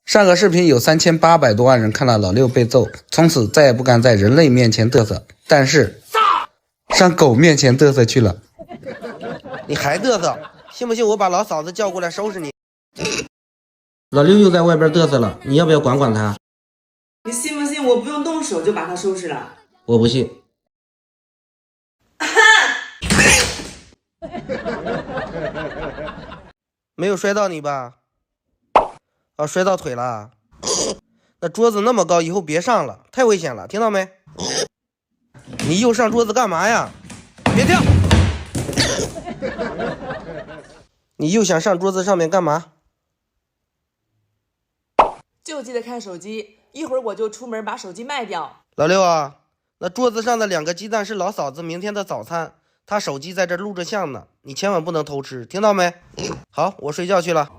上个视频有3800多万人看到老六被揍，从此再也不敢在人类面前嘚瑟，但是上狗面前嘚瑟去了。你还嘚瑟？信不信我把老嫂子叫过来收拾你？老六又在外边嘚瑟了，你要不要管管他？你信不信我不用动手就把他收拾了？我不信。没有摔到你吧？啊，摔到腿了。那桌子那么高，以后别上了，太危险了，听到没？你又上桌子干嘛呀？别跳！你又想上桌子上面干嘛？就记得看手机，一会儿我就出门把手机卖掉。老六啊，那桌子上的2个鸡蛋是老嫂子明天的早餐，她手机在这录着像呢，你千万不能偷吃，听到没？好，我睡觉去了。